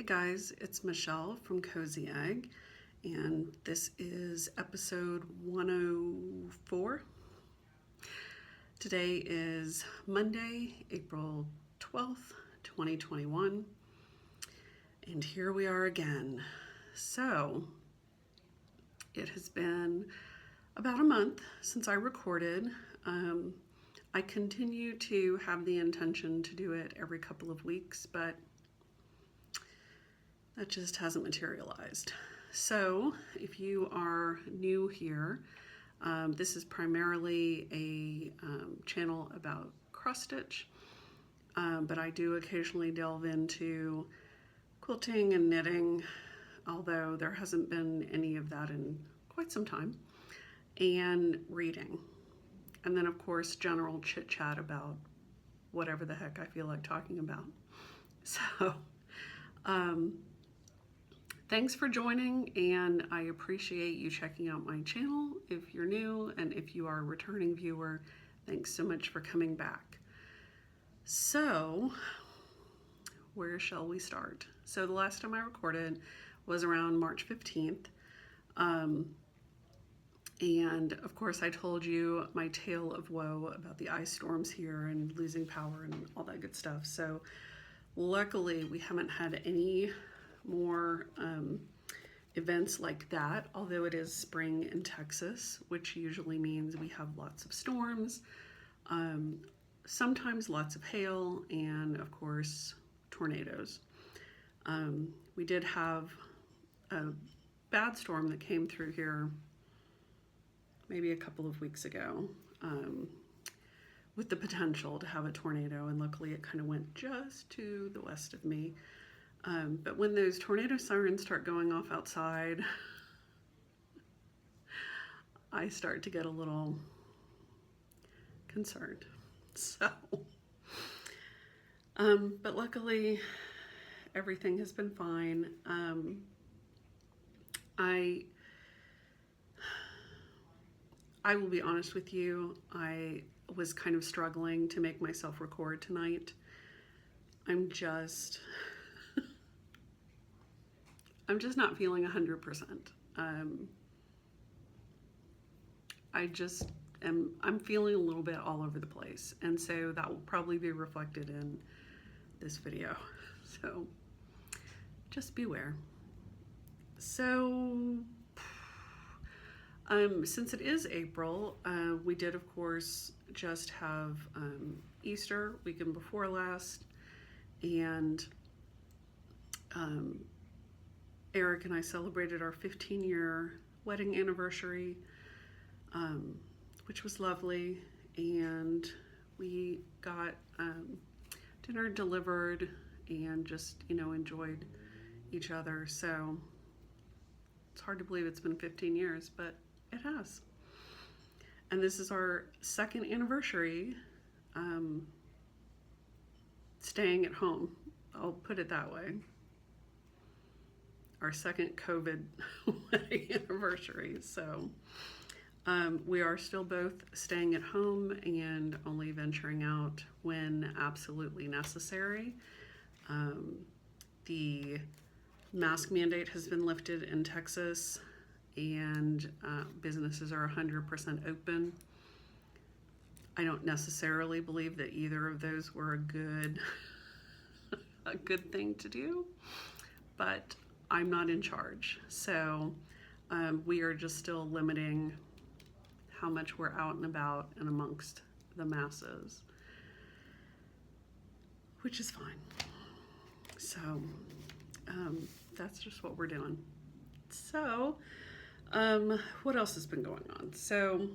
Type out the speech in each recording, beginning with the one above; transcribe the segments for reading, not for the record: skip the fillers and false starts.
guys, it's Michelle from Cozy Egg, and this is episode 104. Today is Monday, April 12th, 2021, and here we are again. So, it has been about a month since I recorded. I continue to have the intention to do it every couple of weeks, but that just hasn't materialized. So if you are new here, this is primarily a channel about cross stitch, but I do occasionally delve into quilting and knitting, although there hasn't been any of that in quite some time, and reading. And then of course, general chit chat about whatever the heck I feel like talking about. So, thanks for joining, and I appreciate you checking out my channel if you're new, and if you are a returning viewer, thanks so much for coming back. So, where shall we start? So the last time I recorded was around March 15th. And of course I told you my tale of woe about the ice storms here and losing power and all that good stuff. So luckily we haven't had any more events like that, although it is spring in Texas, which usually means we have lots of storms, sometimes lots of hail, and of course tornadoes. We did have a bad storm that came through here maybe a couple of weeks ago, with the potential to have a tornado, and luckily it kind of went just to the west of me. But when those tornado sirens start going off outside, I start to get a little concerned. So, but luckily everything has been fine. I will be honest with you, I was kind of struggling to make myself record tonight. I'm just not feeling 100%. I'm feeling a little bit all over the place, and so that will probably be reflected in this video. So just beware. So since it is April, we did of course just have Easter weekend before last, and Eric and I celebrated our 15-year wedding anniversary, which was lovely, and we got dinner delivered and just, enjoyed each other. So it's hard to believe it's been 15 years, but it has. And this is our second anniversary staying at home. I'll put it that way. Our second COVID wedding anniversary. So we are still both staying at home and only venturing out when absolutely necessary. The mask mandate has been lifted in Texas, and businesses are 100% open. I don't necessarily believe that either of those were a good thing to do, but I'm not in charge. So we are just still limiting how much we're out and about and amongst the masses, which is fine. So that's just what we're doing. So what else has been going on? So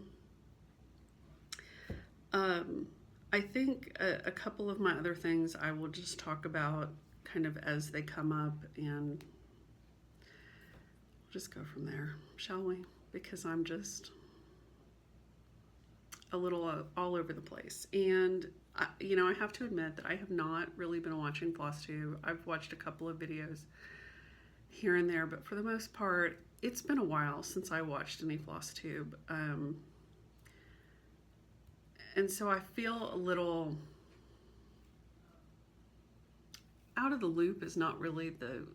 I think a couple of my other things I will just talk about kind of as they come up, and we'll just go from there, shall we? Because I'm just a little all over the place. And I have to admit that I have not really been watching Flosstube. I've watched a couple of videos here and there, but for the most part, it's been a while since I watched any Flosstube. And so I feel a little out of the loop is not really the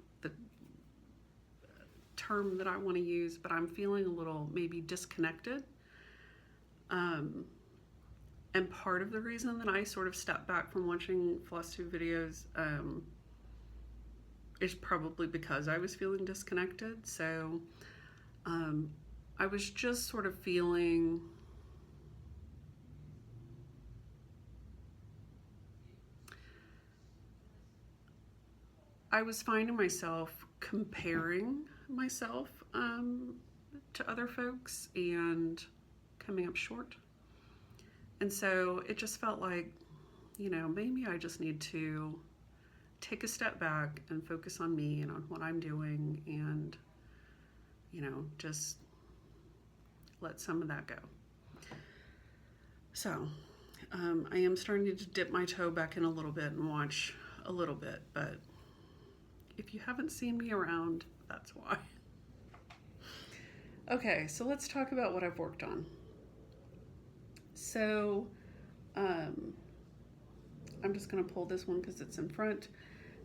term that I want to use, but I'm feeling a little maybe disconnected. And part of the reason that I sort of stepped back from watching Flosstube videos is probably because I was feeling disconnected. So I was just sort of feeling I was finding myself comparing myself to other folks and coming up short. And so it just felt like, you know, maybe I just need to take a step back and focus on me and on what I'm doing and, you know, just let some of that go. So I am starting to dip my toe back in a little bit and watch a little bit, but if you haven't seen me around, that's why. Okay, so let's talk about what I've worked on. So I'm just going to pull this one because it's in front.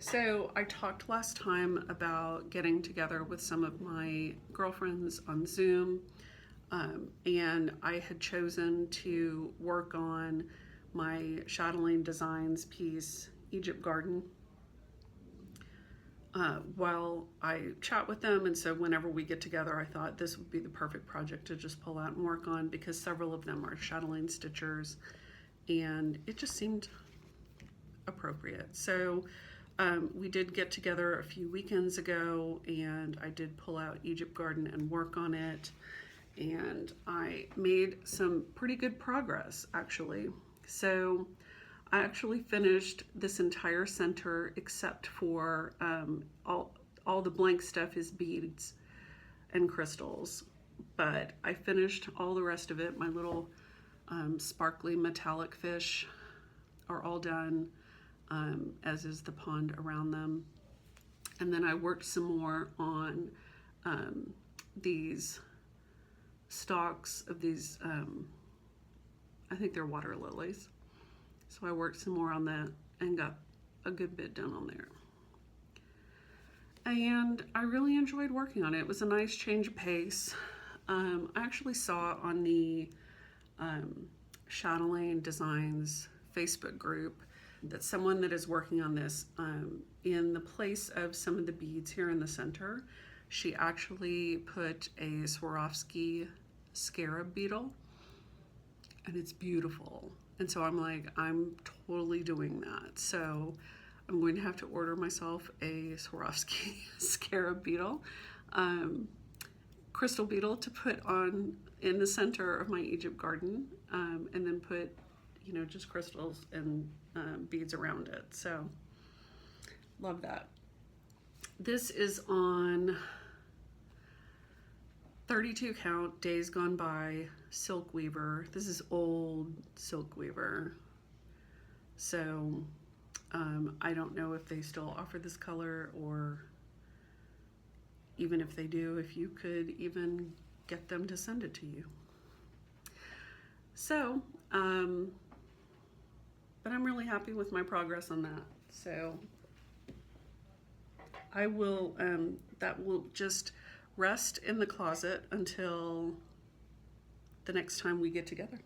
So I talked last time about getting together with some of my girlfriends on Zoom, and I had chosen to work on my Chatelaine Designs piece, Egypt Garden, while I chat with them. And so whenever we get together, I thought this would be the perfect project to just pull out and work on, because several of them are Chatelaine stitchers and it just seemed appropriate. So we did get together a few weekends ago and I did pull out Egypt Garden and work on it, and I made some pretty good progress actually. So I actually finished this entire center except for all the blank stuff is beads and crystals, but I finished all the rest of it. My little sparkly metallic fish are all done, as is the pond around them. And then I worked some more on these stalks of these, I think they're water lilies. So I worked some more on that and got a good bit done on there. And I really enjoyed working on it. It was a nice change of pace. I actually saw on the Chatelaine Designs Facebook group that someone that is working on this, in the place of some of the beads here in the center, she actually put a Swarovski scarab beetle, and it's beautiful. And so I'm like, I'm totally doing that. So I'm going to have to order myself a Swarovski scarab beetle, crystal beetle to put on in the center of my Egypt garden, and then put, you know, just crystals and beads around it. So love that. This is on 32 count Days Gone By silk weaver. This is old silk weaver. So I don't know if they still offer this color, or even if they do, if you could even get them to send it to you. So, but I'm really happy with my progress on that. So I will, that will just rest in the closet until the next time we get together.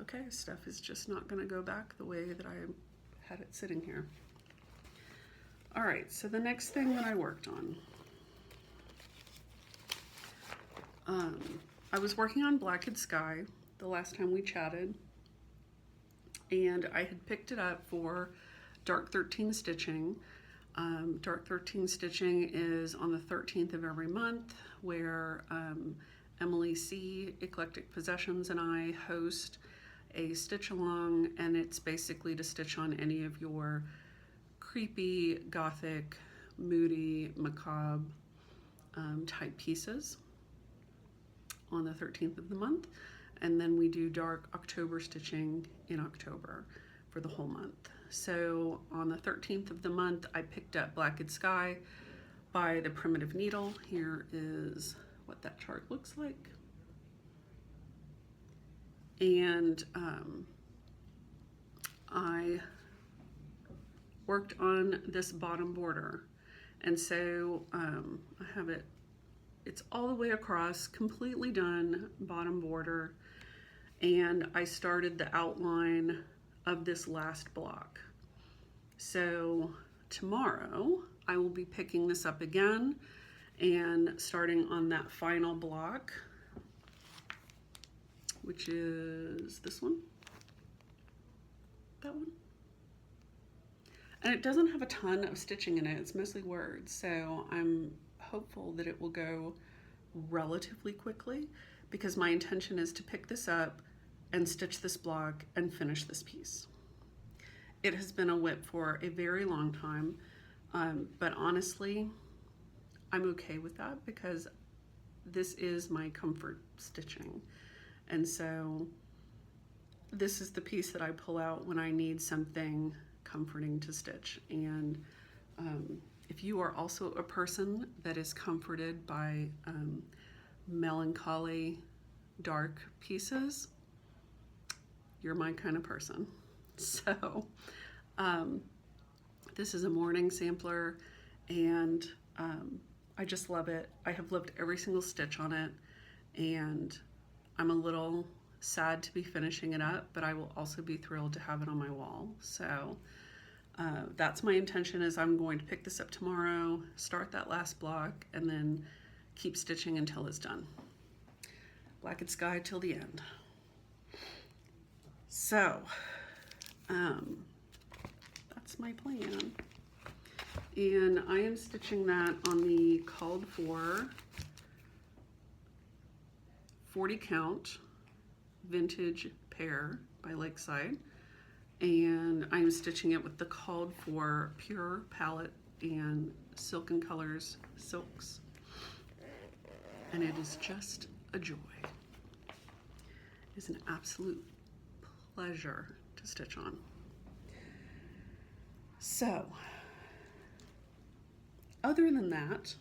Okay, stuff is just not going to go back the way that I had it sitting here. All right, so the next thing that I worked on, I was working on Blacked Sky the last time we chatted, and I had picked it up for Dark 13 stitching. Dark 13 stitching is on the 13th of every month, where Emily C. Eclectic Possessions and I host a stitch along, and it's basically to stitch on any of your creepy, gothic, moody, macabre type pieces on the 13th of the month. And then we do dark October stitching in October for the whole month. So on the 13th of the month, I picked up Blacked Sky by the Primitive Needle. Here is what that chart looks like. And I worked on this bottom border. And so I have it, it's all the way across, completely done, bottom border. And I started the outline of this last block. So tomorrow I will be picking this up again and starting on that final block, which is this one, that one. And it doesn't have a ton of stitching in it, it's mostly words, so I'm hopeful that it will go relatively quickly, because my intention is to pick this up and stitch this block and finish this piece. It has been a whip for a very long time, but honestly, I'm okay with that because this is my comfort stitching. And so this is the piece that I pull out when I need something comforting to stitch. And if you are also a person that is comforted by melancholy, dark pieces, you're my kind of person. So this is a morning sampler, and I just love it. I have loved every single stitch on it, and I'm a little sad to be finishing it up, but I will also be thrilled to have it on my wall. So that's my intention, is I'm going to pick this up tomorrow, start that last block, and then keep stitching until it's done. Black sky till the end. So that's my plan. And I am stitching that on the called for 40 count vintage pair by Lakeside. And I'm stitching it with the called for pure palette and Silken Colors silks. And it is just a joy. It's an absolute pleasure to stitch on. So, other than that,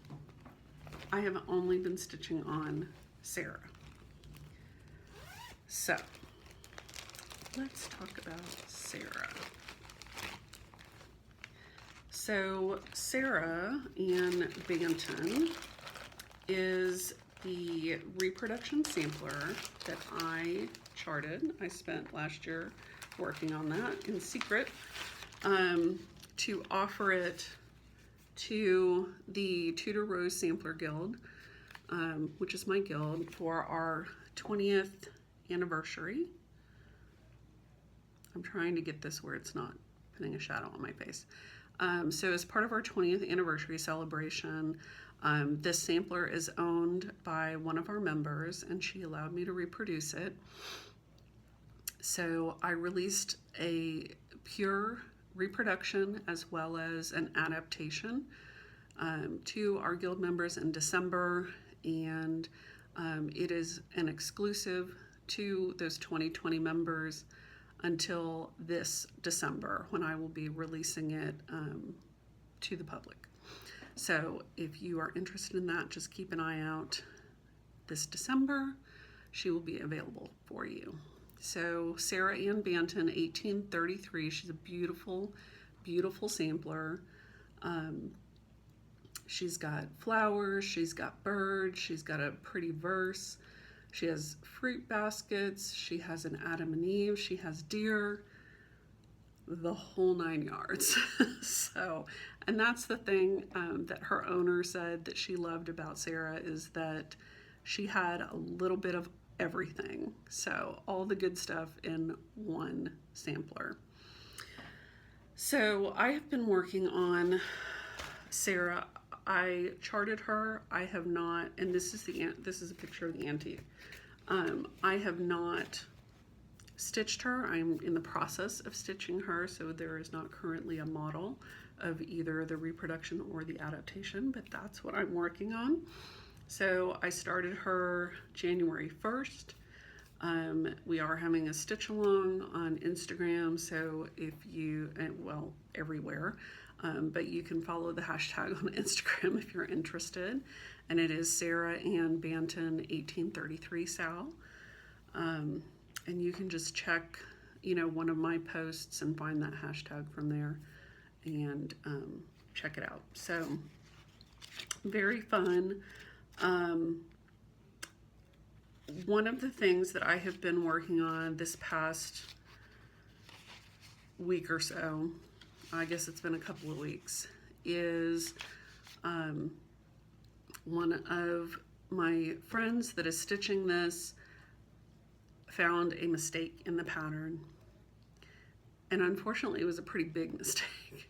I have only been stitching on Sarah. So, let's talk about Sarah. So, Sarah Ann Banton is the reproduction sampler that I charted. I spent last year working on that in secret to offer it to the Tudor Rose Sampler Guild, which is my guild, for our 20th anniversary. I'm trying to get this where it's not putting a shadow on my face. So as part of our 20th anniversary celebration, this sampler is owned by one of our members, and she allowed me to reproduce it. So I released a pure reproduction as well as an adaptation to our guild members in December, and it is an exclusive to those 2020 members until this December, when I will be releasing it to the public. So if you are interested in that, just keep an eye out. This December, she will be available for you. So Sarah Ann Banton, 1833. She's a beautiful, beautiful sampler. She's got flowers, she's got birds, she's got a pretty verse. She has fruit baskets, she has an Adam and Eve, she has deer, the whole 9 yards. So, and that's the thing that her owner said that she loved about Sarah, is that she had a little bit of everything. So all the good stuff in one sampler. So I have been working on Sarah. I charted her. I have not, and this is a picture of the antique. I have not stitched her. I'm in the process of stitching her, so there is not currently a model of either the reproduction or the adaptation, but that's what I'm working on. So I started her January 1st. We are having a stitch along on Instagram, so if you, well, everywhere, but you can follow the hashtag on Instagram if you're interested, and it is Sarah Ann Banton 1833 Sal. And you can just check, one of my posts and find that hashtag from there and check it out. So very fun. One of the things that I have been working on this past week or so, I guess it's been a couple of weeks, is one of my friends that is stitching this found a mistake in the pattern. And unfortunately, it was a pretty big mistake.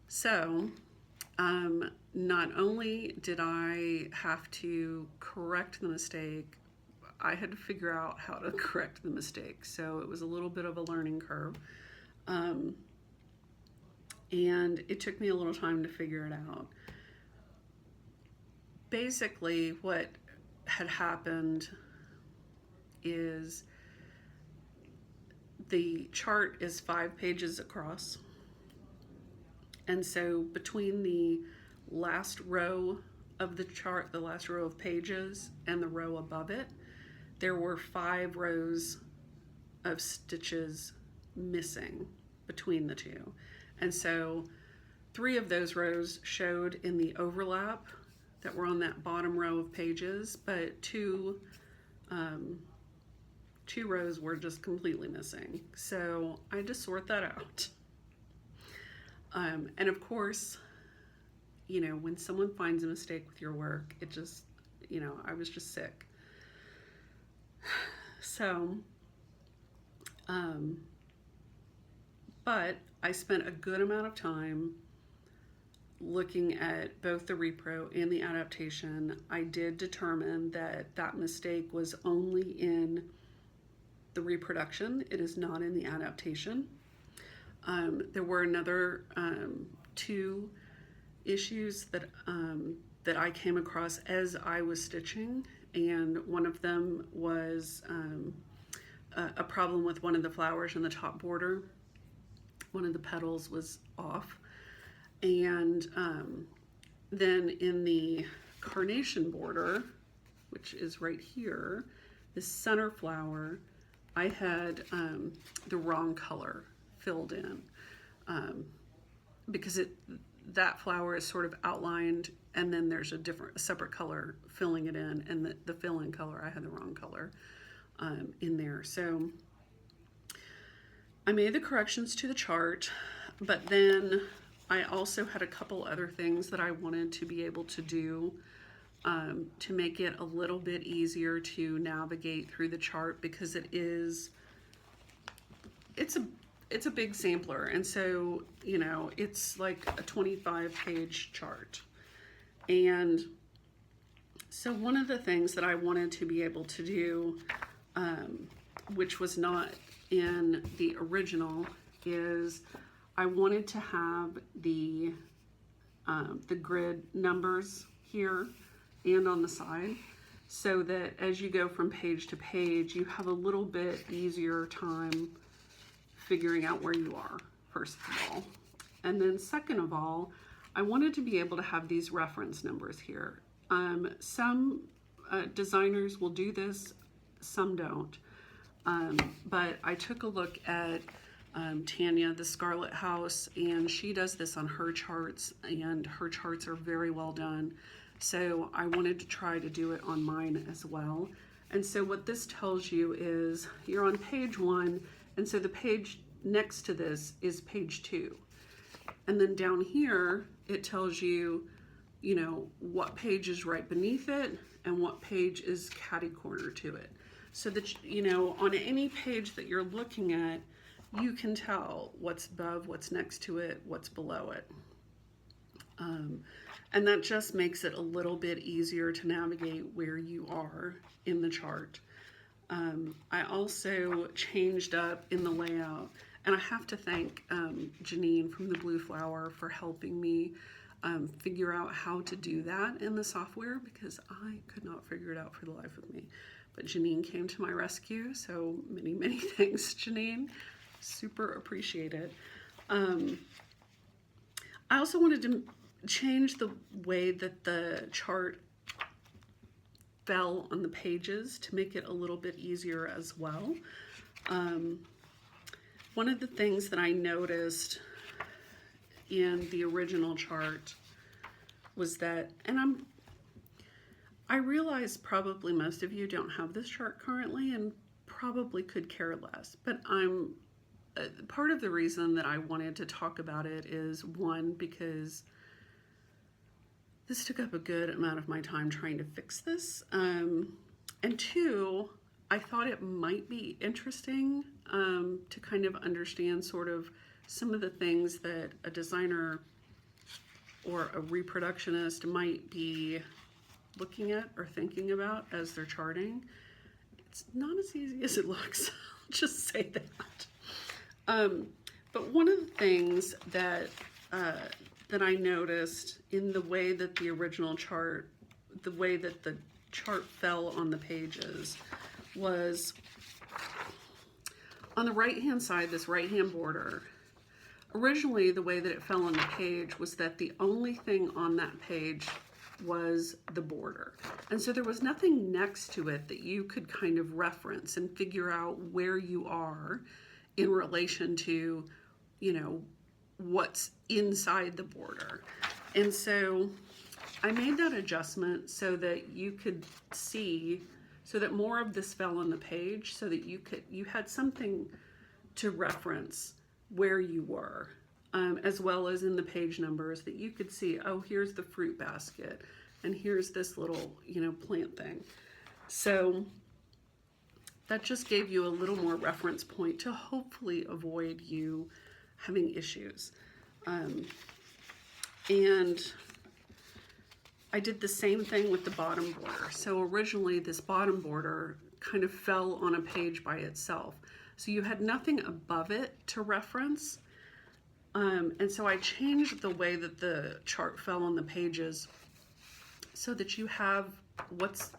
So, not only did I have to correct the mistake, I had to figure out how to correct the mistake. So it was a little bit of a learning curve. And it took me a little time to figure it out. Basically, what had happened is the chart is 5 pages across. And so between the last row of the chart, the last row of pages, and the row above it, there were 5 rows of stitches missing between the two. And so 3 of those rows showed in the overlap that were on that bottom row of pages, but two rows were just completely missing. So I had to sort that out. And of course, you know, when someone finds a mistake with your work, it just, you know, I was just sick. So, but I spent a good amount of time looking at both the repro and the adaptation. I did determine that that mistake was only in the reproduction. It is not in the adaptation. There were another 2 issues that that I came across as I was stitching, and one of them was a problem with one of the flowers in the top border. One of the petals was off, and then in the carnation border, which is right here, the center flower, I had the wrong color filled in because that flower is sort of outlined, and then there's a separate color filling it in, and the fill-in color, I had the wrong color in there. So I made the corrections to the chart, but then I also had a couple other things that I wanted to be able to do to make it a little bit easier to navigate through the chart, because it's a big sampler, and so, you know, it's like a 25-page chart. And so one of the things that I wanted to be able to do, which was not in the original, is I wanted to have the grid numbers here and on the side, so that as you go from page to page, you have a little bit easier time figuring out where you are, first of all. And then second of all, I wanted to be able to have these reference numbers here. Some designers will do this, some don't. But I took a look at Tanya, the Scarlet House, and she does this on her charts, and her charts are very well done. So I wanted to try to do it on mine as well. And so what this tells you is you're on page 1, and so the page next to this is page 2. And then down here, it tells you, you know, what page is right beneath it and what page is catty corner to it. So that, you know, on any page that you're looking at, you can tell what's above, what's next to it, what's below it. And that just makes it a little bit easier to navigate where you are in the chart. I also changed up in the layout, and I have to thank Janine from the Blue Flower for helping me figure out how to do that in the software, because I could not figure it out for the life of me. But Janine came to my rescue, so many, many thanks, Janine. Super appreciate it. I also wanted to change the way that the chart fell on the pages to make it a little bit easier as well. One of the things that I noticed in the original chart was that, and I realize probably most of you don't have this chart currently and probably could care less, but part of the reason that I wanted to talk about it is, one, because this took up a good amount of my time trying to fix this, and two, I thought it might be interesting to kind of understand sort of some of the things that a designer or a reproductionist might be looking at or thinking about as they're charting. It's not as easy as it looks. I'll just say that. But one of the things that that I noticed in the way that the original chart, the way that the chart fell on the pages, was on the right-hand side, this right-hand border. Originally, the way that it fell on the page was that the only thing on that page was the border. And so there was nothing next to it that you could kind of reference and figure out where you are in relation to, you know, what's inside the border. And so I made that adjustment so that you could see, so that more of this fell on the page, so that you had something to reference where you were, as well as in the page numbers, that you could see, oh, here's the fruit basket, and here's this little, you know, plant thing. So that just gave you a little more reference point to hopefully avoid you having issues. And I did the same thing with the bottom border. So originally this bottom border kind of fell on a page by itself. So you had nothing above it to reference. And so I changed the way that the chart fell on the pages so that you have what's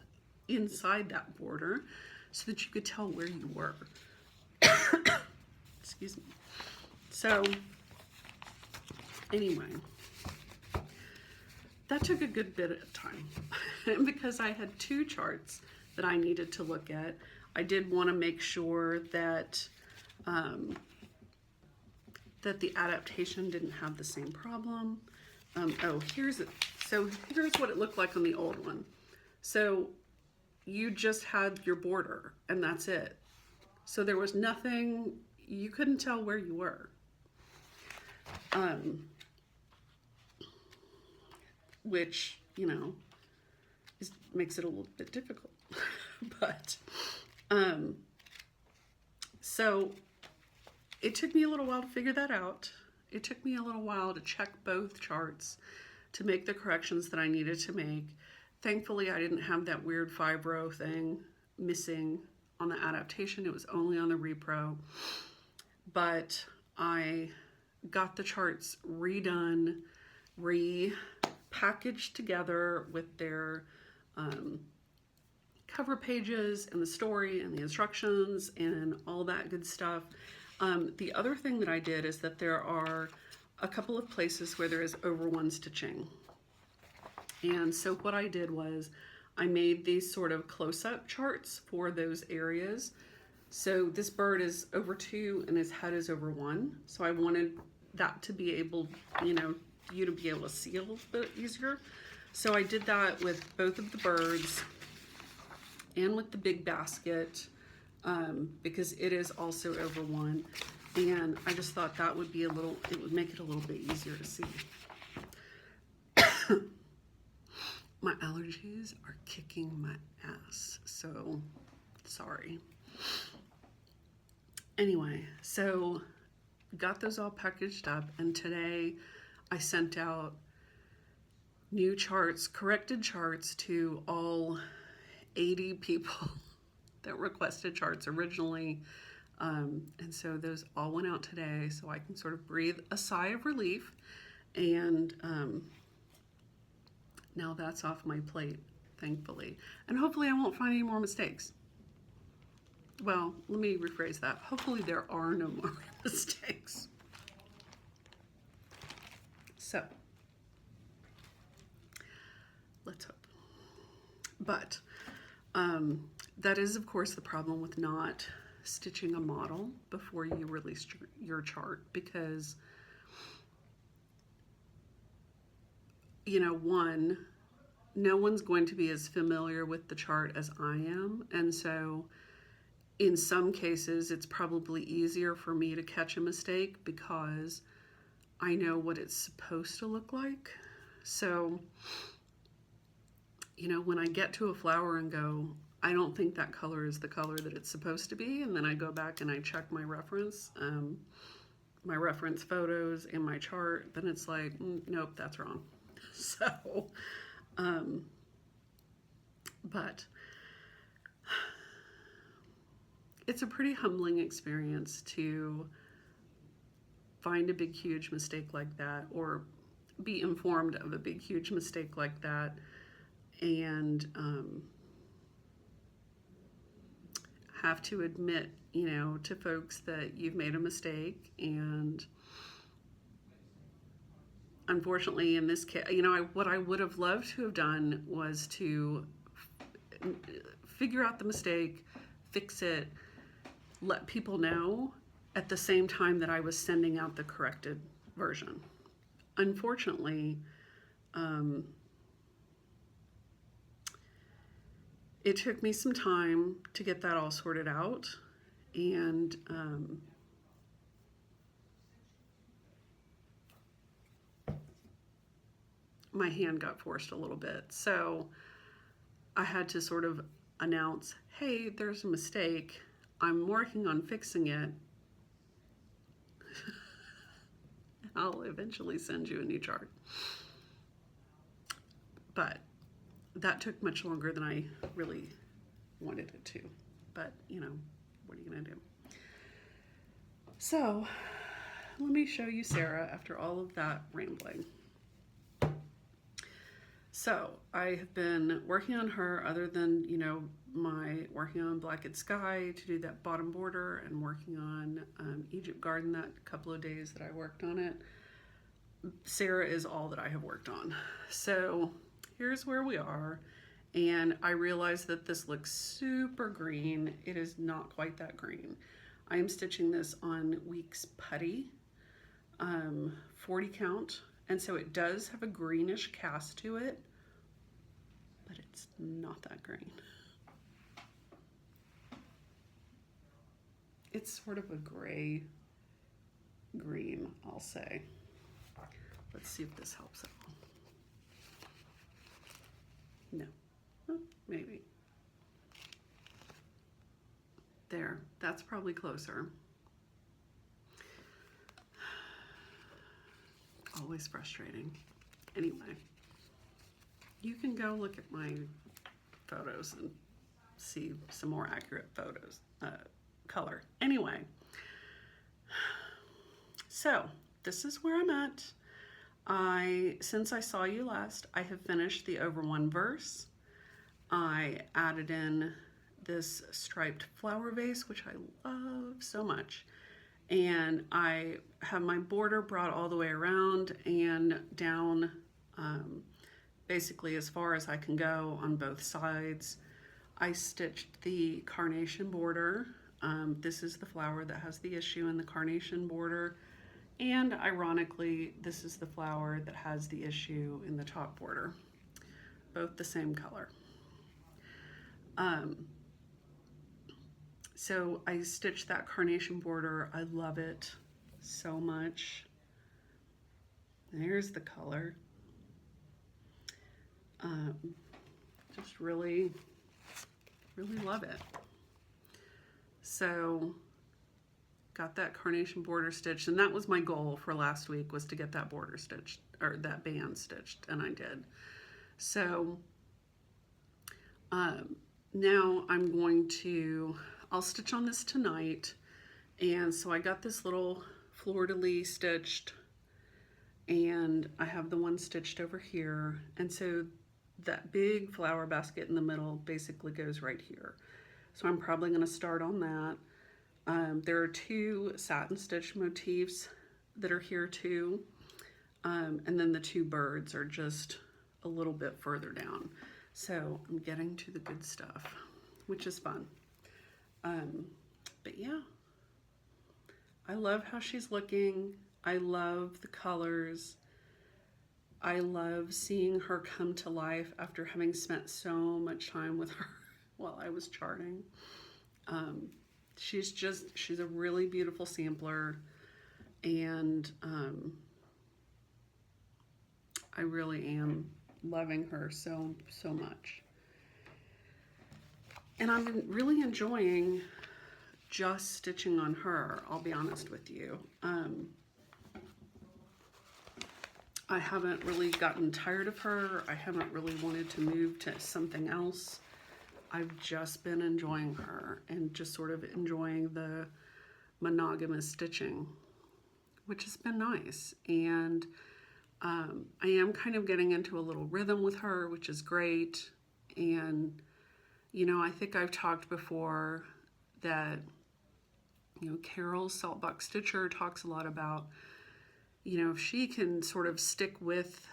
inside that border so that you could tell where you were. Excuse me. So anyway, that took a good bit of time because I had two charts that I needed to look at. I did want to make sure that that the adaptation didn't have the same problem. Oh, here's it. So here's what it looked like on the old one. So you just had your border and that's it. So there was nothing, you couldn't tell where you were. Which, you know, makes it a little bit difficult. But, so it took me a little while to figure that out. It took me a little while to check both charts to make the corrections that I needed to make. Thankfully, I didn't have that weird 5-row thing missing on the adaptation. It was only on the repro. But I got the charts redone, repackaged together with their cover pages and the story and the instructions and all that good stuff. The other thing that I did is that there are a couple of places where there is over one stitching. And so what I did was I made these sort of close-up charts for those areas. So this bird is over 2 and his head is over 1. So I wanted that to be able, you know, you to be able to see a little bit easier. So I did that with both of the birds and with the big basket, because it is also over 1. And I just thought that would be it would make it a little bit easier to see. My allergies are kicking my ass, so sorry. Anyway, so got those all packaged up, and today I sent out new charts, corrected charts to all 80 people that requested charts originally. And so those all went out today, so I can sort of breathe a sigh of relief. And now that's off my plate, thankfully. And hopefully I won't find any more mistakes. Well, let me rephrase that. Hopefully there are no more mistakes. So, let's hope. But that is, of course, the problem with not stitching a model before you release your chart, because you know, one, no one's going to be as familiar with the chart as I am. And so in some cases, it's probably easier for me to catch a mistake because I know what it's supposed to look like. So, you know, when I get to a flower and go, I don't think that color is the color that it's supposed to be, and then I go back and I check my reference photos and my chart, then it's like, nope, that's wrong. So, but it's a pretty humbling experience to find a big, huge mistake like that, or be informed of a big, huge mistake like that, and have to admit, you know, to folks that you've made a mistake. And unfortunately, in this case, you know, what I would have loved to have done was to figure out the mistake, fix it, let people know at the same time that I was sending out the corrected version. Unfortunately, it took me some time to get that all sorted out, and my hand got forced a little bit. So I had to sort of announce, hey, there's a mistake. I'm working on fixing it. I'll eventually send you a new chart. But that took much longer than I really wanted it to. But, you know, what are you going to do? So, let me show you Sarah after all of that rambling. So, I have been working on her other than, you know, my working on Blacked Sky to do that bottom border, and working on Egypt Garden that couple of days that I worked on it. Sarah is all that I have worked on. So, here's where we are, and I realize that this looks super green. It is not quite that green. I am stitching this on Weeks Putty, 40 count, and so it does have a greenish cast to it, but it's not that green. It's sort of a gray green, I'll say. Let's see if this helps at all. No, oh, maybe. There, that's probably closer. Always frustrating. Anyway, you can go look at my photos and see some more accurate photos, color. Anyway, so this is where I'm at. Since I saw you last, I have finished the over one verse. I added in this striped flower vase, which I love so much. And I have my border brought all the way around and down, basically as far as I can go on both sides. I stitched the carnation border. This is the flower that has the issue in the carnation border. And ironically, this is the flower that has the issue in the top border. Both the same color. So I stitched that carnation border. I love it so much. There's the color. Just really, really love it. So got that carnation border stitched, and that was my goal for last week, was to get that border stitched, or that band stitched, and I did. So now I'm going to, I'll stitch on this tonight. And so I got this little fleur-de-lis stitched, and I have the one stitched over here. And so that big flower basket in the middle basically goes right here. So I'm probably going to start on that. There are two satin stitch motifs that are here too. And then the two birds are just a little bit further down. So I'm getting to the good stuff, which is fun. But yeah, I love how she's looking. I love the colors. I love seeing her come to life after having spent so much time with her while I was charting. Um, she's a really beautiful sampler, and I really am loving her so much. And I'm really enjoying just stitching on her, I'll be honest with you. I haven't really gotten tired of her. I haven't really wanted to move to something else. I've just been enjoying her and just sort of enjoying the monogamous stitching, which has been nice. And I am kind of getting into a little rhythm with her, which is great. And, you know, I think I've talked before that, you know, Carol's Saltbox Stitcher talks a lot about, you know, if she can sort of stick with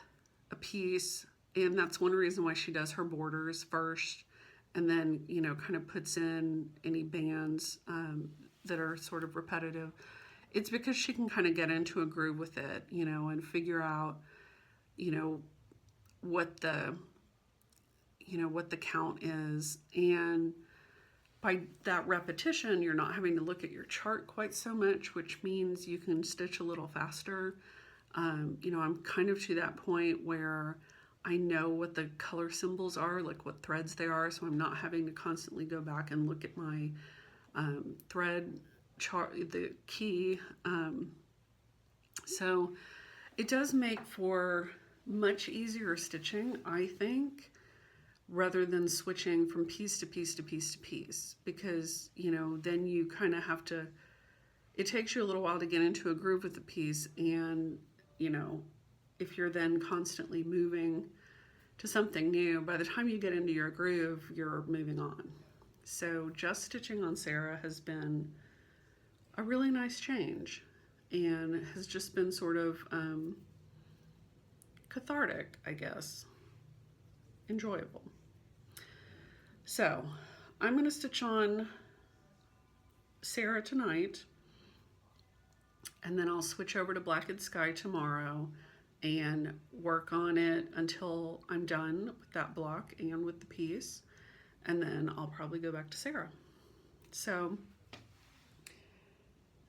a piece, and that's one reason why she does her borders first, and then, you know, kind of puts in any bands that are sort of repetitive. It's because she can kind of get into a groove with it, you know, and figure out, you know, what the count is. And by that repetition, you're not having to look at your chart quite so much, which means you can stitch a little faster. You know, I'm kind of to that point where I know what the color symbols are, like what threads they are, so I'm not having to constantly go back and look at my thread chart, the key. So it does make for much easier stitching, I think, rather than switching from piece to piece to piece to piece, because, you know, then you kind of have to, it takes you a little while to get into a groove with the piece, and, you know, if you're then constantly moving to something new, by the time you get into your groove, you're moving on. So just stitching on Sarah has been a really nice change, and has just been sort of cathartic, I guess, enjoyable. So I'm going to stitch on Sarah tonight, and then I'll switch over to Blackened Sky tomorrow and work on it until I'm done with that block and with the piece, and then I'll probably go back to Sarah. So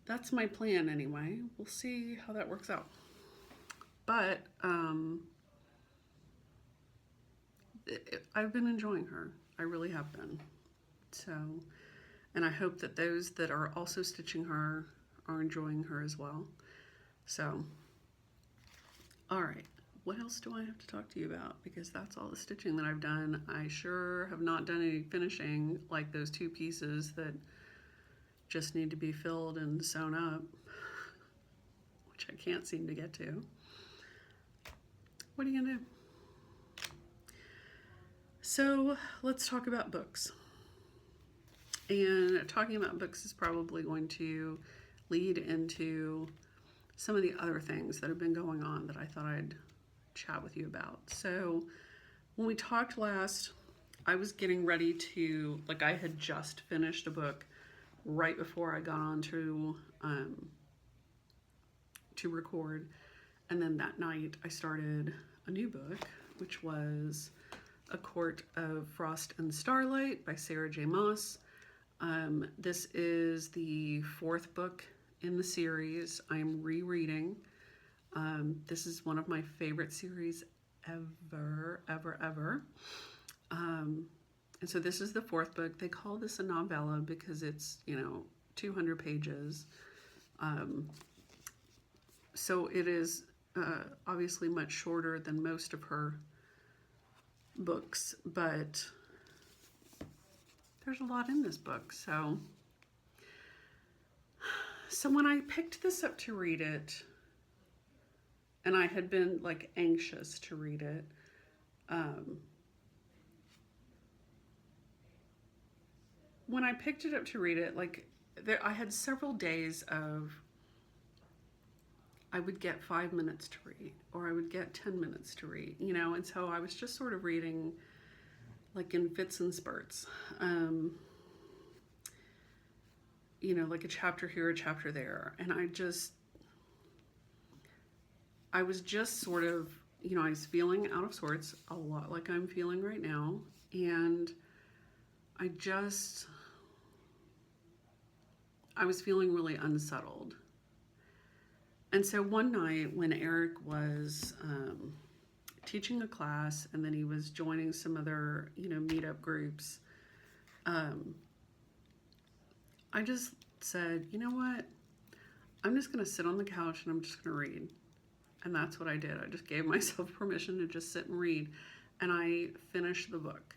that's my plan anyway. We'll see how that works out. But I've been enjoying her. I really have been. So, and I hope that those that are also stitching her are enjoying her as well. So, all right. What else do I have to talk to you about? Because that's all the stitching that I've done. I sure have not done any finishing, like those two pieces that just need to be filled and sewn up, which I can't seem to get to. What are you gonna do? So let's talk about books. And talking about books is probably going to lead into some of the other things that have been going on that I thought I'd chat with you about. So when we talked last, I was getting ready to, like, I had just finished a book right before I got on to record. And then that night I started a new book, which was A Court of Frost and Starlight by Sarah J. Maas. This is the fourth book in the series I'm rereading. This is one of my favorite series ever. And so this is the fourth book. They call this a novella because it's, 200 pages. So it is obviously much shorter than most of her books, but there's a lot in this book. So when I picked this up to read it, and I had been like anxious to read it, when I picked it up to read it, I had several days of, I would get 5 minutes to read, or I would get 10 minutes to read, and so I was just sort of reading like in fits and spurts, like a chapter here, a chapter there. And I was just sort of, I was feeling out of sorts, a lot like I'm feeling right now. And I was feeling really unsettled. And so one night when Eric was teaching a class, and then he was joining some other, meetup groups, I just said, you know what? I'm just going to sit on the couch and I'm just going to read. And that's what I did. I just gave myself permission to just sit and read. And I finished the book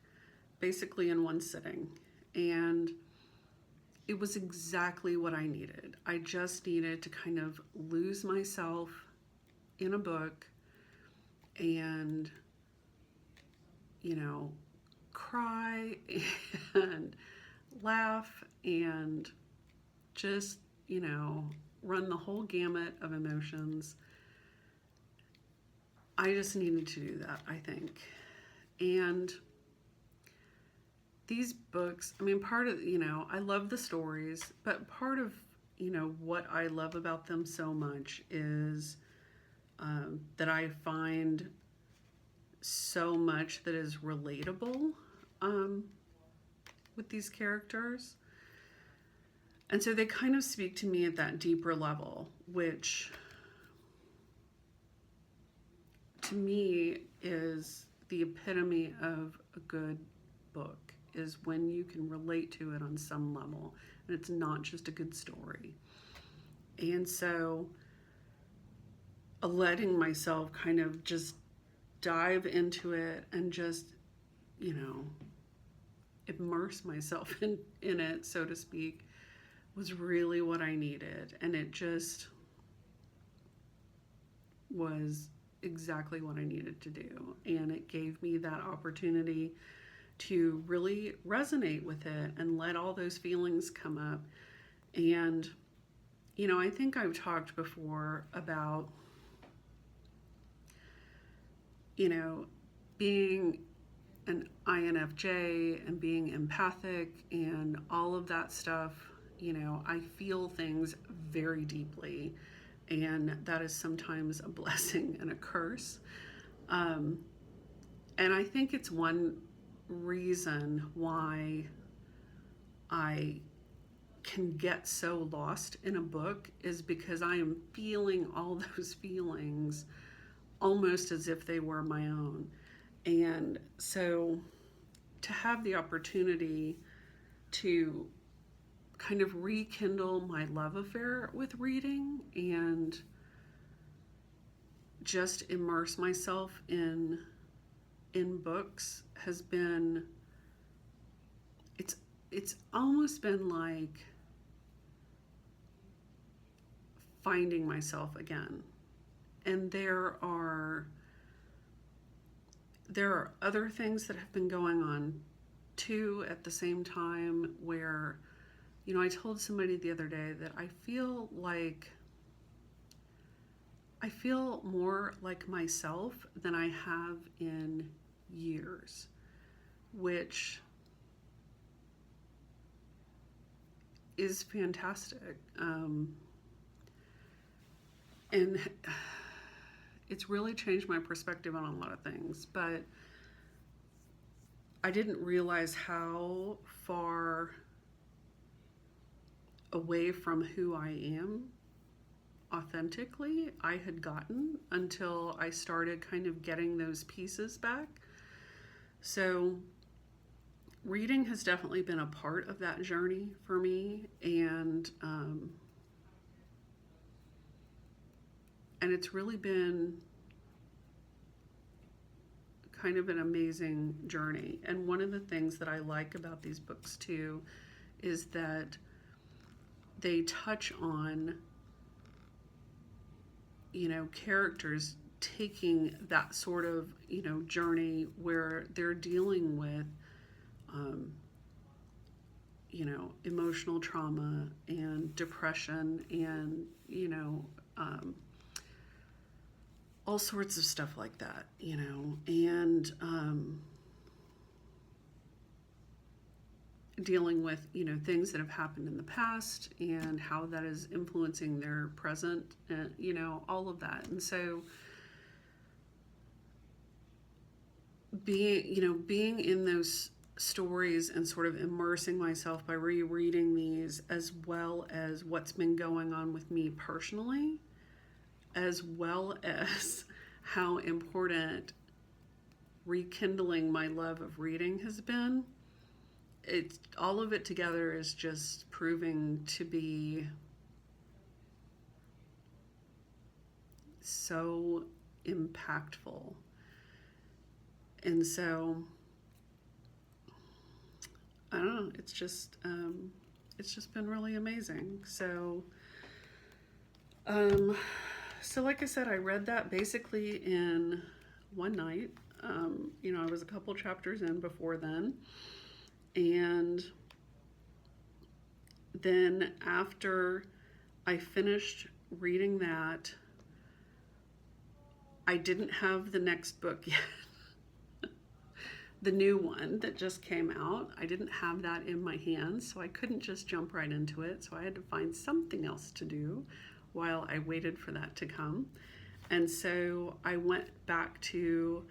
basically in one sitting. And it was exactly what I needed. I just needed to kind of lose myself in a book and, cry and laugh and just, run the whole gamut of emotions. I just needed to do that, I think. And these books, part of, I love the stories, but part of, what I love about them so much is that I find so much that is relatable with these characters. And so they kind of speak to me at that deeper level, which to me is the epitome of a good book, is when you can relate to it on some level and it's not just a good story. And so letting myself kind of just dive into it and just, immerse myself in it, so to speak, was really what I needed. And it just was exactly what I needed to do. And it gave me that opportunity to really resonate with it and let all those feelings come up. And, I think I've talked before about, being an INFJ and being empathic and all of that stuff. I feel things very deeply, and that is sometimes a blessing and a curse. And I think it's one reason why I can get so lost in a book, is because I am feeling all those feelings almost as if they were my own. And so to have the opportunity to kind of rekindle my love affair with reading and just immerse myself in books has been, it's almost been like finding myself again. And there are other things that have been going on too at the same time, where, I told somebody the other day that I feel more like myself than I have in years, which is fantastic. And it's really changed my perspective on a lot of things, but I didn't realize how far away from who I am authentically I had gotten until I started kind of getting those pieces back. So reading has definitely been a part of that journey for me, and it's really been kind of an amazing journey. And one of the things that I like about these books too is that they touch on, characters taking that sort of, journey where they're dealing with, emotional trauma and depression and, all sorts of stuff like that, and dealing with, things that have happened in the past and how that is influencing their present, and, all of that. And so being in those stories and sort of immersing myself by rereading these, as well as what's been going on with me personally, as well as how important rekindling my love of reading has been. It's all of it together is just proving to be so impactful. And so I don't know, it's just been really amazing. So like I said, I read that basically in one night. I was a couple chapters in before then. And then after I finished reading that, I didn't have the next book yet. The new one that just came out, I didn't have that in my hands, so I couldn't just jump right into it. So I had to find something else to do while I waited for that to come. And so I went back to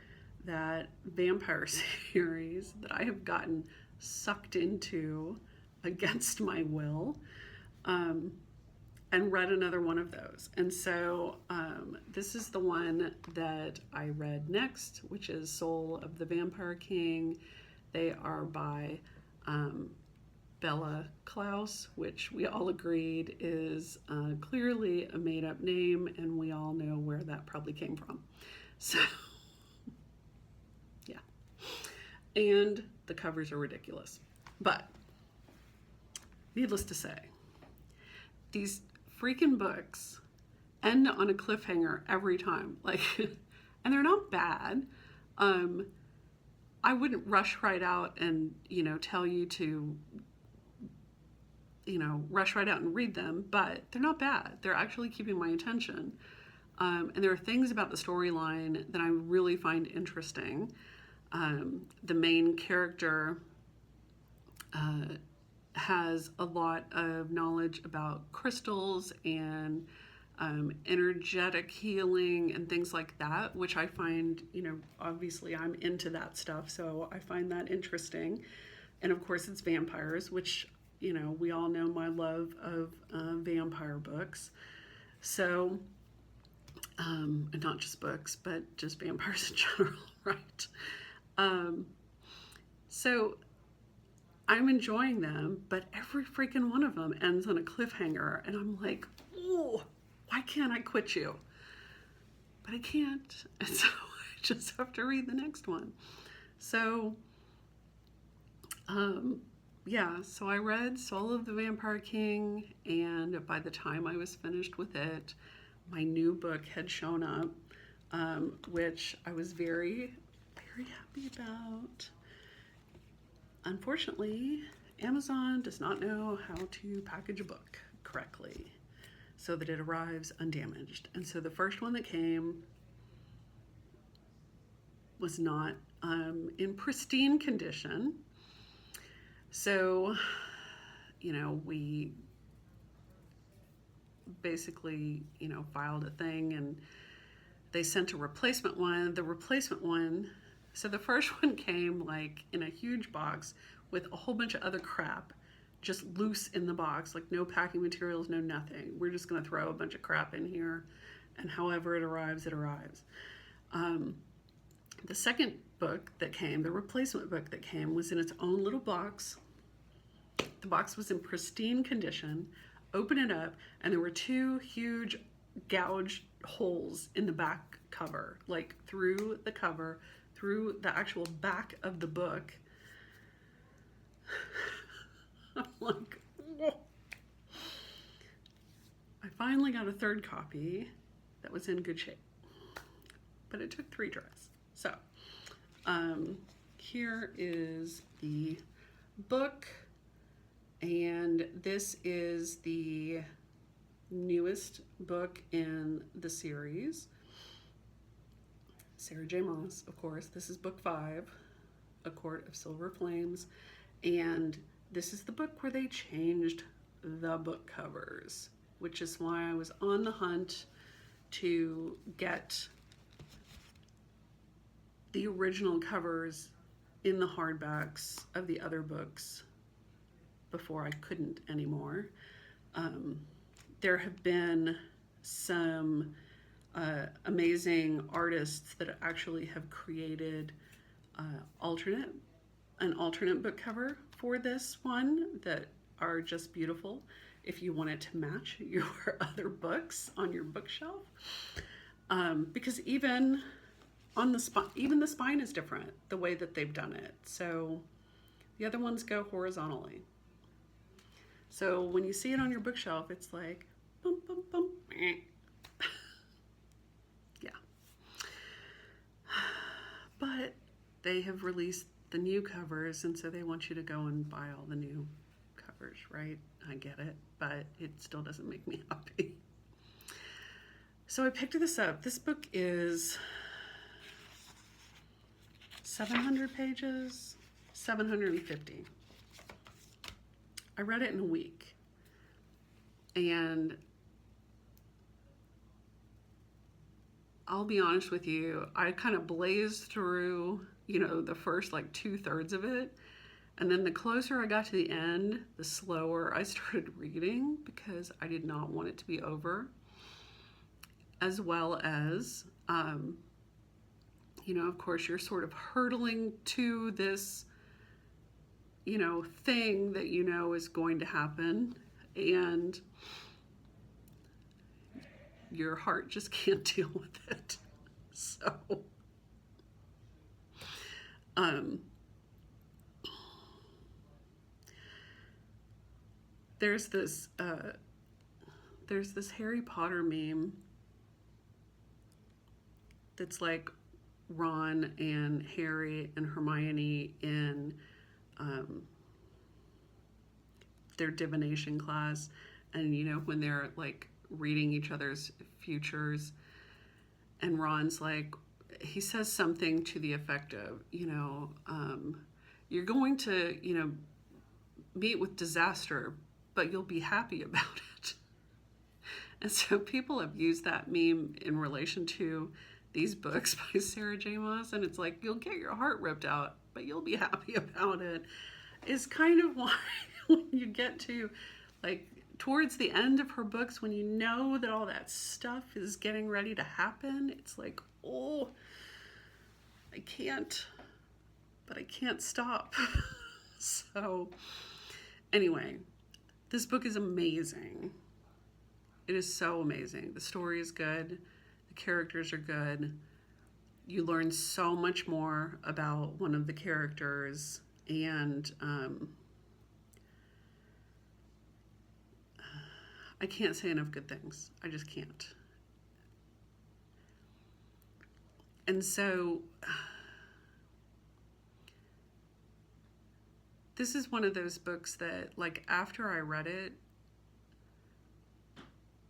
that vampire series that I have gotten sucked into against my will, and read another one of those. And so this is the one that I read next, which is Soul of the Vampire King. They are by Bella Klaus, which we all agreed is clearly a made-up name, and we all know where that probably came from. So, yeah. And the covers are ridiculous. But, needless to say, these freaking books end on a cliffhanger every time. Like, and they're not bad. I wouldn't rush right out and, tell you to, rush right out and read them, but they're not bad. They're actually keeping my attention. And there are things about the storyline that I really find interesting. The main character has a lot of knowledge about crystals and energetic healing and things like that, which I find, obviously I'm into that stuff, so I find that interesting. And of course it's vampires, which, we all know my love of vampire books. So, and not just books, but just vampires in general, right? So I'm enjoying them, but every freaking one of them ends on a cliffhanger, and I'm like, oh, why can't I quit you? But I can't, and so I just have to read the next one. So, so I read Soul of the Vampire King, and by the time I was finished with it, my new book had shown up, which I was very, very happy about. Unfortunately, Amazon does not know how to package a book correctly so that it arrives undamaged. And so the first one that came was not in pristine condition. So, we basically, filed a thing, and they sent a replacement one. The replacement one, so the first one came like in a huge box with a whole bunch of other crap just loose in the box, like no packing materials, no nothing. We're just going to throw a bunch of crap in here, and however it arrives, it arrives. The second book that came, the replacement book that came, was in its own little box. The box was in pristine condition. Open it up, and there were two huge gouged holes in the back cover, like through the cover, through the actual back of the book. I'm like, whoa. I finally got a third copy that was in good shape, but it took 3 tries. So, here is the book, and this is the newest book in the series. Sarah J. Maas, of course. This is book 5, A Court of Silver Flames, and this is the book where they changed the book covers, which is why I was on the hunt to get the original covers in the hardbacks of the other books before I couldn't anymore. There have been some amazing artists that actually have created an alternate book cover for this one that are just beautiful if you want it to match your other books on your bookshelf. Because even on the even the spine is different, the way that they've done it. So the other ones go horizontally. So when you see it on your bookshelf, it's like, bum, bum, bum, meh. Yeah. But they have released the new covers, and so they want you to go and buy all the new covers, right? I get it, but it still doesn't make me happy. So I picked this up. This book is 700 pages, 750. I read it in a week, and I'll be honest with you, I kind of blazed through, the first like 2/3 of it, and then the closer I got to the end, the slower I started reading because I did not want it to be over, as well as, of course, you're sort of hurtling to this thing that is going to happen, and your heart just can't deal with it. So, there's this Harry Potter meme that's like Ron and Harry and Hermione in their divination class, and when they're like reading each other's futures, and Ron's like, he says something to the effect of, you're going to meet with disaster, but you'll be happy about it. And so people have used that meme in relation to these books by Sarah J. Maas, and it's like, you'll get your heart ripped out, but you'll be happy about it, is kind of why when you get to like towards the end of her books, when you know that all that stuff is getting ready to happen, it's like, oh, I can't stop. So anyway, this book is amazing. It is so amazing. The story is good. The characters are good. You learn so much more about one of the characters, and I can't say enough good things. I just can't. And so this is one of those books that, like, after I read it,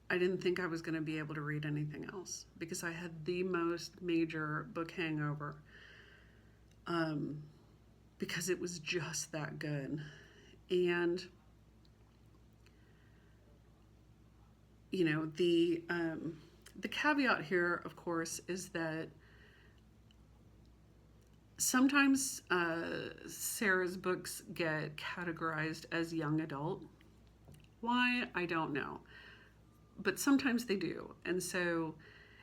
I didn't think I was going to be able to read anything else because I had the most major book hangover, because it was just that good. And the caveat here, of course, is that sometimes Sarah's books get categorized as young adult. Why? I don't know. But sometimes they do. And so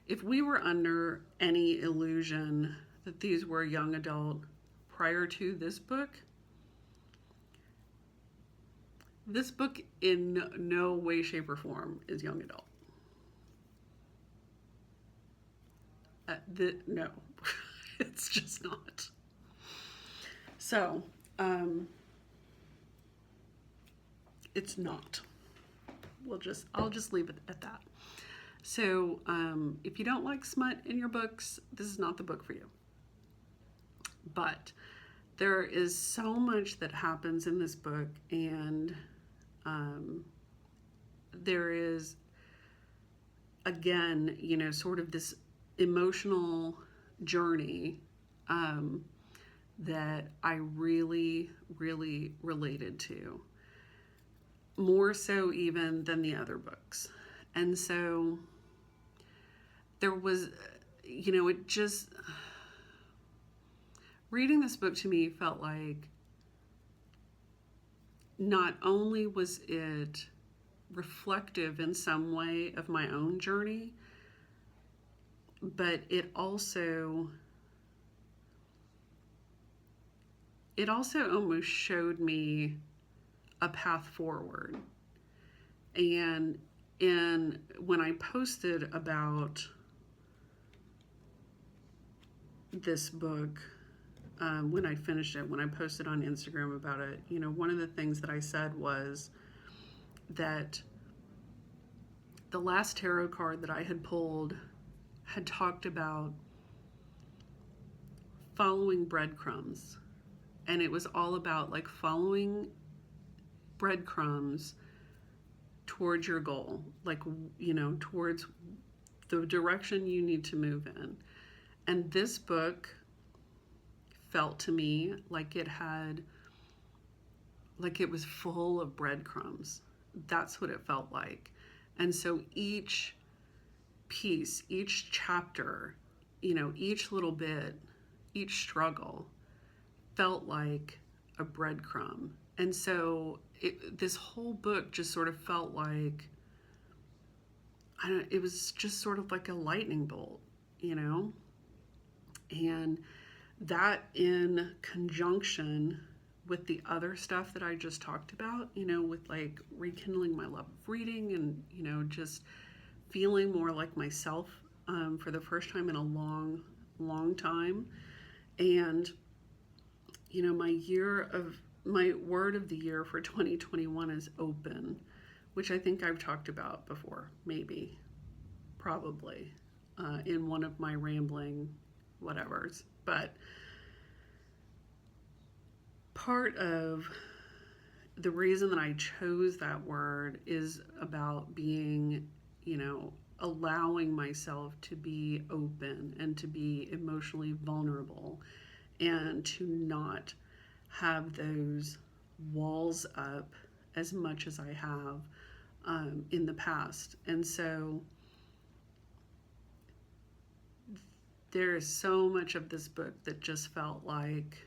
if we were under any illusion that these were young adult prior to this book in no way, shape, or form is young adult. No, it's just not. So, it's not. I'll just leave it at that. So, if you don't like smut in your books, this is not the book for you. But there is so much that happens in this book, and there is, again, sort of this emotional journey that I really, really related to. More so even than the other books. And so there was, reading this book to me felt like not only was it reflective in some way of my own journey, but it also almost showed me a path forward. And when I posted about this book, when I finished it, when I posted on Instagram about it, one of the things that I said was that the last tarot card that I had pulled had talked about following breadcrumbs. And it was all about like following breadcrumbs towards your goal, like, towards the direction you need to move in. And this book felt to me like it was full of breadcrumbs. That's what it felt like. And so each piece, each chapter, each little bit, each struggle felt like a breadcrumb. And so this whole book just sort of felt like, it was just sort of like a lightning bolt, And that in conjunction with the other stuff that I just talked about, with like rekindling my love of reading and, just feeling more like myself for the first time in a long, long time. And, my word of the year for 2021 is open, which I think I've talked about before, maybe, probably, in one of my rambling whatevers. But part of the reason that I chose that word is about being, allowing myself to be open and to be emotionally vulnerable and to not have those walls up as much as I have in the past. And so there is so much of this book that just felt like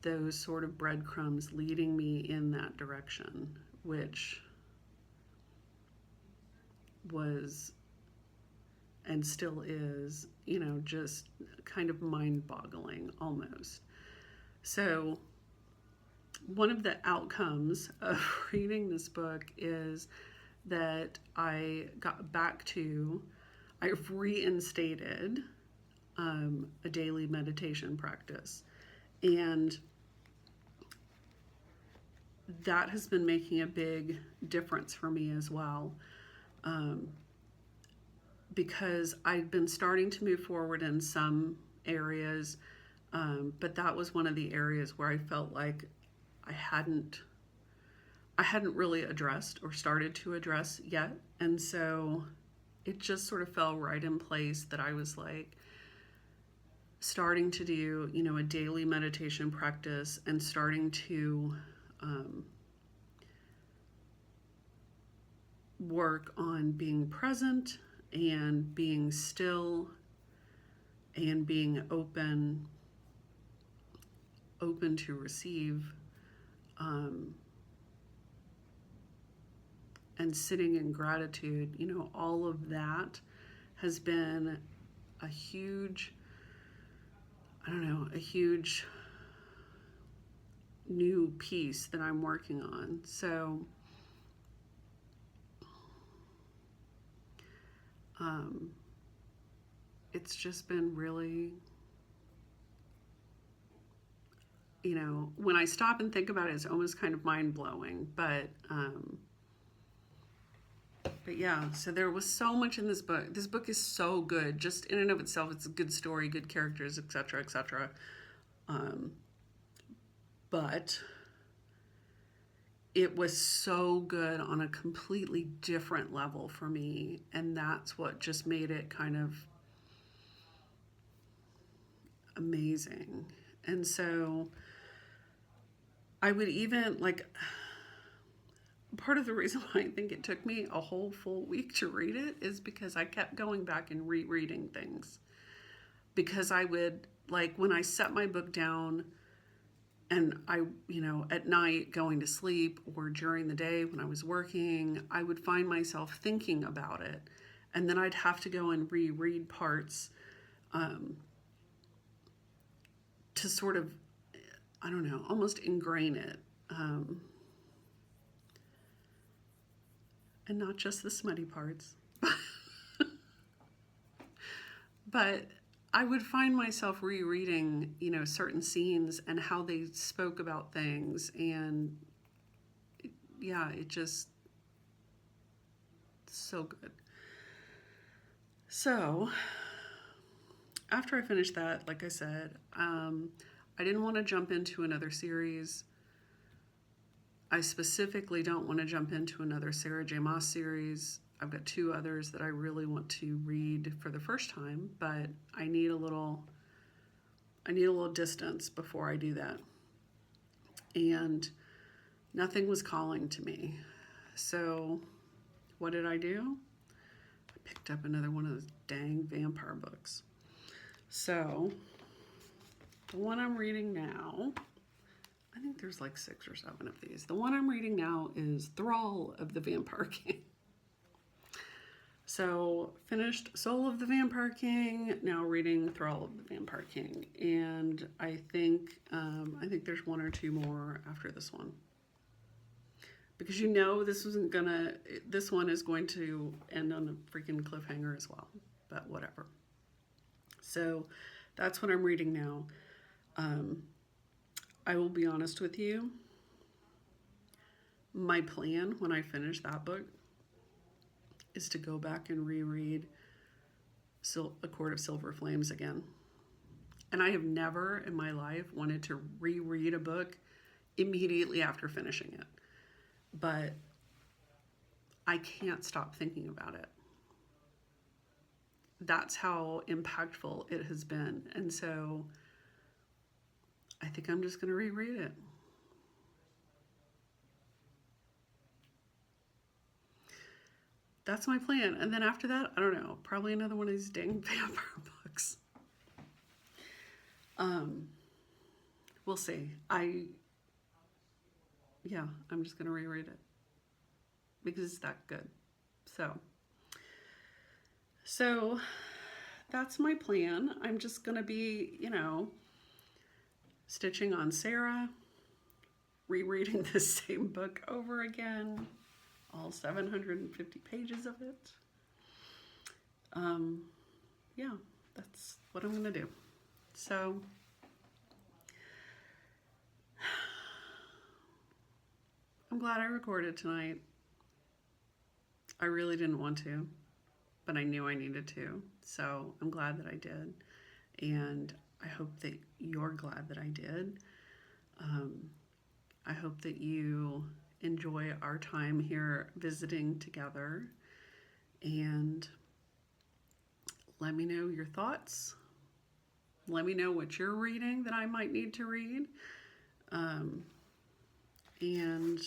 those sort of breadcrumbs leading me in that direction, which was and still is, just kind of mind-boggling almost. So one of the outcomes of reading this book is that I've reinstated a daily meditation practice. And that has been making a big difference for me as well. Because I've been starting to move forward in some areas, but that was one of the areas where I felt like I hadn't really addressed or started to address yet. And so it just sort of fell right in place that I was like starting to do, a daily meditation practice and starting to work on being present and being still and being open to receive, and sitting in gratitude. All of that has been a huge new piece that I'm working on. So it's just been really, when I stop and think about it, it's almost kind of mind-blowing. But yeah, so there was so much in this book. This book is so good. Just in and of itself, it's a good story, good characters, etc., etc. But it was so good on a completely different level for me. And that's what just made it kind of amazing. And so I would even part of the reason why I think it took me a whole full week to read it is because I kept going back and rereading things. Because I would like when I set my book down and I, at night going to sleep or during the day when I was working, I would find myself thinking about it. And then I'd have to go and reread parts to sort of, I don't know, almost ingrain it. And not just the smutty parts. But I would find myself rereading, certain scenes and how they spoke about things. And yeah, it just, so good. So after I finished that, like I said, I didn't want to jump into another series. I specifically don't want to jump into another Sarah J. Maas series. I've got 2 others that I really want to read for the first time, but I need a little distance before I do that. And nothing was calling to me. So what did I do? I picked up another one of those dang vampire books. So the one I'm reading now, I think there's like 6 or 7 of these. The one I'm reading now is Thrall of the Vampire King. So finished Soul of the Vampire King, now reading Thrall of the Vampire King. And I think there's 1 or 2 more after this one. Because this one is going to end on a freaking cliffhanger as well. But whatever. So that's what I'm reading now. I will be honest with you. My plan when I finish that book is to go back and reread A Court of Silver Flames again. And I have never in my life wanted to reread a book immediately after finishing it. But I can't stop thinking about it. That's how impactful it has been. And so I think I'm just going to reread it. That's my plan. And then after that, I don't know, probably another one of these dang vampire books. We'll see. I'm just going to reread it because it's that good. So that's my plan. I'm just going to be, stitching on Sarah, rereading the same book over again, all 750 pages of it. Yeah, that's what I'm going to do. So I'm glad I recorded tonight. I really didn't want to, but I knew I needed to. So I'm glad that I did. And I hope that you're glad that I did. I hope that you enjoy our time here visiting together. And let me know your thoughts. Let me know what you're reading that I might need to read. And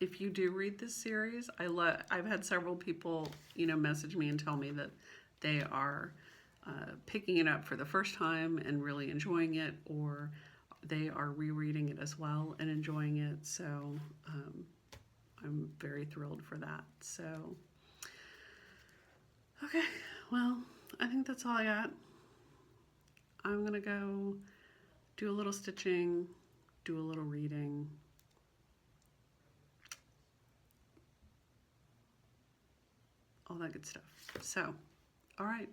if you do read this series, I've had several people, message me and tell me that they are picking it up for the first time and really enjoying it, or they are rereading it as well and enjoying it. So I'm very thrilled for that. So, okay, well, I think that's all I got. I'm going to go do a little stitching, do a little reading. All that good stuff. So, all right.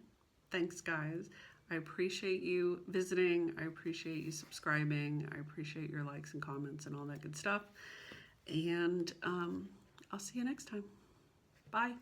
Thanks, guys. I appreciate you visiting. I appreciate you subscribing. I appreciate your likes and comments and all that good stuff. And I'll see you next time. Bye.